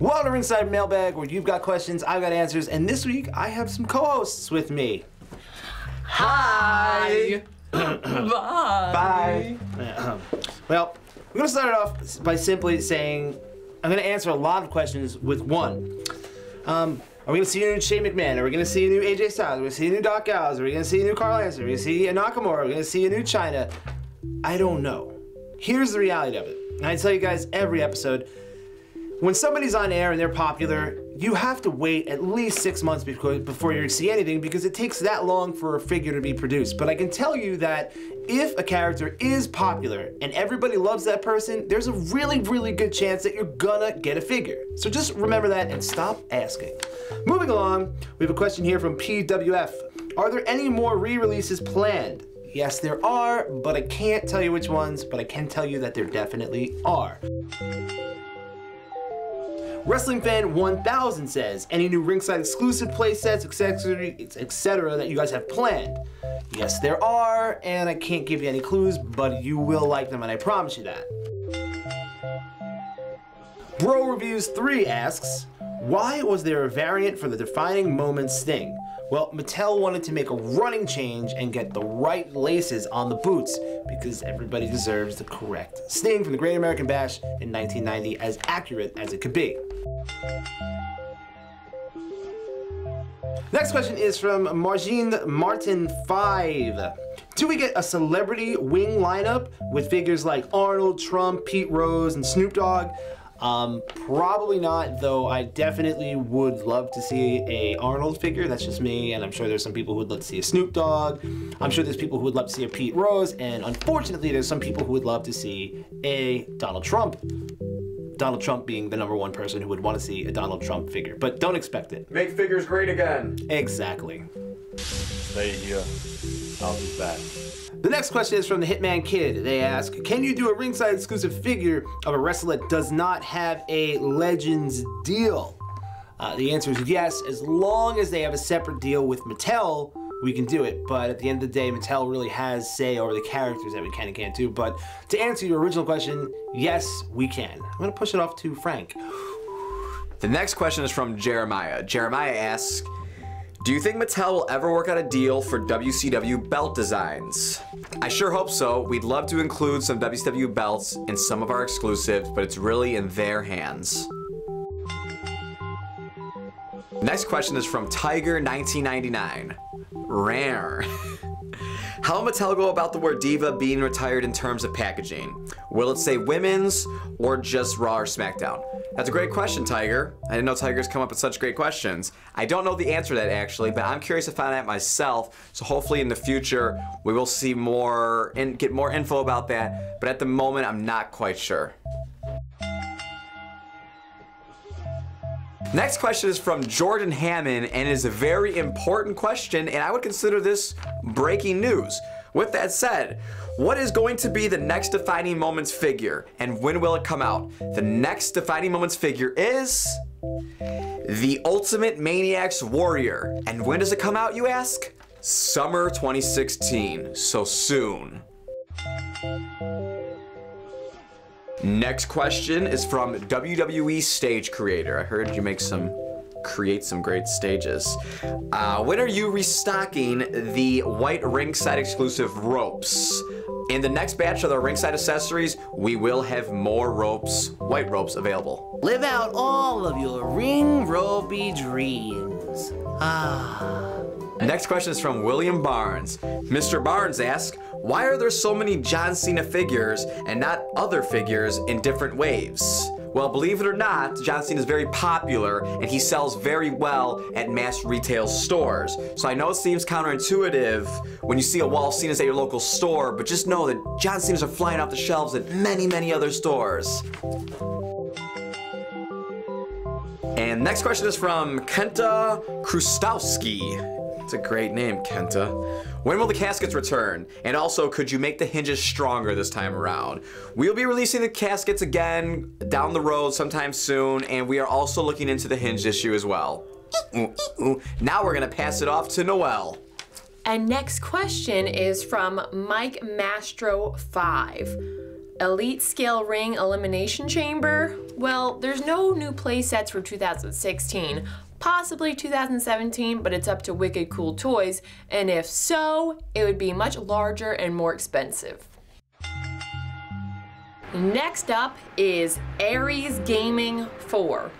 Welcome to Ringside Mailbag, where you've got questions, I've got answers, and this week I have some co-hosts with me. Hi! Bye! Well, we're going to start it off by simply saying I'm going to answer a lot of questions with one. Are we going to see a new Shane McMahon? Are we going to see a new AJ Styles? Are we going to see a new Doc Gallows? Are we going to see a new Carl Anderson? Are we going to see a Nakamura? Are we going to see a new China? I don't know. Here's the reality of it. And I tell you guys every episode, when somebody's on air and they're popular, you have to wait at least 6 months before you see anything, because it takes that long for a figure to be produced. But I can tell you that if a character is popular and everybody loves that person, there's a really, really good chance that you're gonna get a figure. So just remember that and stop asking. Moving along, we have a question here from PWF. Are there any more re-releases planned? Yes, there are, but I can't tell you which ones, but I can tell you that there definitely are. Wrestling Fan 1000 says, any new Ringside exclusive playsets, etc. that you guys have planned? Yes, there are, and I can't give you any clues, but you will like them, and I promise you that. Bro Reviews 3 asks, why was there a variant for the Defining Moments Sting? Well, Mattel wanted to make a running change and get the right laces on the boots, because everybody deserves the correct Sting from the Great American Bash in 1990, as accurate as it could be. Next question is from Martin5. Do we get a celebrity wing lineup with figures like Arnold, Trump, Pete Rose, and Snoop Dogg? Probably not, though I definitely would love to see a Arnold figure. That's just me, and I'm sure there's some people who would love to see a Snoop Dogg. I'm sure there's people who would love to see a Pete Rose, and unfortunately there's some people who would love to see a Donald Trump. Donald Trump being the #1 person who would want to see a Donald Trump figure, but don't expect it. Make figures great again. Exactly. Stay here. I'll be back. The next question is from the Hitman Kid. They ask, can you do a ringside exclusive figure of a wrestler that does not have a Legends deal? The answer is yes, as long as they have a separate deal with Mattel, we can do it. But at the end of the day, Mattel really has say over the characters that we can and can't do. But to answer your original question, yes, we can. I'm gonna push it off to Frank. The next question is from Jeremiah. Jeremiah asks, do you think Mattel will ever work out a deal for WCW belt designs? I sure hope so. We'd love to include some WCW belts in some of our exclusives, but it's really in their hands. Next question is from Tiger1999. Rare. How will Mattel go about the word diva being retired in terms of packaging? Will it say women's or just Raw or SmackDown? That's a great question, Tiger. I didn't know Tigers come up with such great questions. I don't know the answer to that actually, but I'm curious to find out myself. So hopefully in the future we will see more and get more info about that. But at the moment, I'm not quite sure. Next question is from Jordan Hammond, and it is a very important question, and I would consider this breaking news. With that said, what is going to be the next Defining Moments figure, and when will it come out? The next Defining Moments figure is the Ultimate Maniacs Warrior. And when does it come out, you ask? Summer 2016, so soon. Next question is from WWE Stage Creator. I heard you create some great stages. When are you restocking the white Ringside exclusive ropes? In the next batch of the Ringside accessories, we will have more ropes, white ropes available. Live out all of your ring ropey dreams. Next question is from William Barnes. Mr. Barnes asks, why are there so many John Cena figures and not other figures in different waves? Well, believe it or not, John Cena is very popular and he sells very well at mass retail stores. So I know it seems counterintuitive when you see a wall of Cena's at your local store, but just know that John Cena's are flying off the shelves at many, many other stores. And next question is from Kenta Krustowski. It's a great name, Kenta. When will the caskets return? And also, could you make the hinges stronger this time around? We'll be releasing the caskets again down the road sometime soon, and we are also looking into the hinge issue as well. Now we're gonna pass it off to Noelle. And next question is from Mike Mastro 5. Elite Scale Ring Elimination Chamber? Well, there's no new play sets for 2016, possibly 2017, but it's up to Wicked Cool Toys, and if so, it would be much larger and more expensive. Next up is Aries Gaming 4.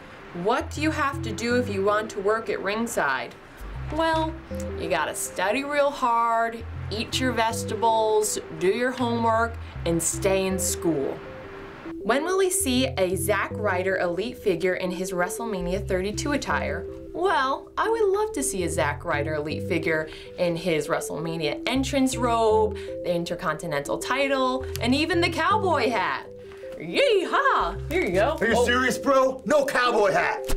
What do you have to do if you want to work at Ringside? Well, you gotta study real hard, eat your vegetables, do your homework, and stay in school. When will we see a Zack Ryder Elite figure in his WrestleMania 32 attire? Well, I would love to see a Zack Ryder Elite figure in his WrestleMania entrance robe, the Intercontinental title, and even the cowboy hat. Yee-haw! Here you go. Are you serious, bro? No cowboy hat.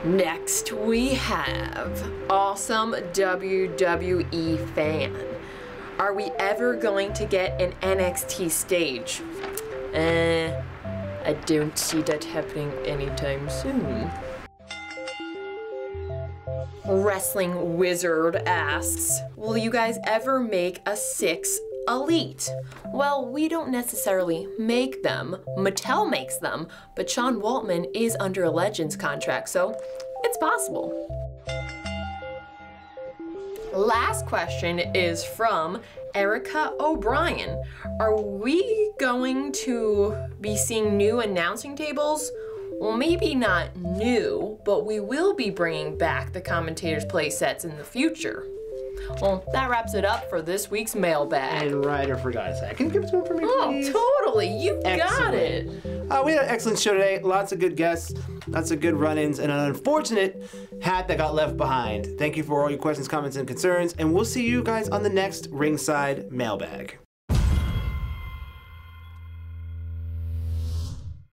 Next, we have Awesome WWE Fan. Are we ever going to get an NXT stage? I don't see that happening anytime soon. Wrestling Wizard asks, will you guys ever make a 6 Elite? Well, we don't necessarily make them. Mattel makes them, but Sean Waltman is under a Legends contract, so it's possible. Last question is from Erica O'Brien. Are we going to be seeing new announcing tables? Well, maybe not new, but we will be bringing back the commentators' play sets in the future. Well, that wraps it up for this week's mailbag. And Ryder forgot a second. Can you give it to him for me, please? Oh, totally. You got it. We had an excellent show today. Lots of good guests, lots of good run-ins, and an unfortunate hat that got left behind. Thank you for all your questions, comments, and concerns, and we'll see you guys on the next Ringside Mailbag.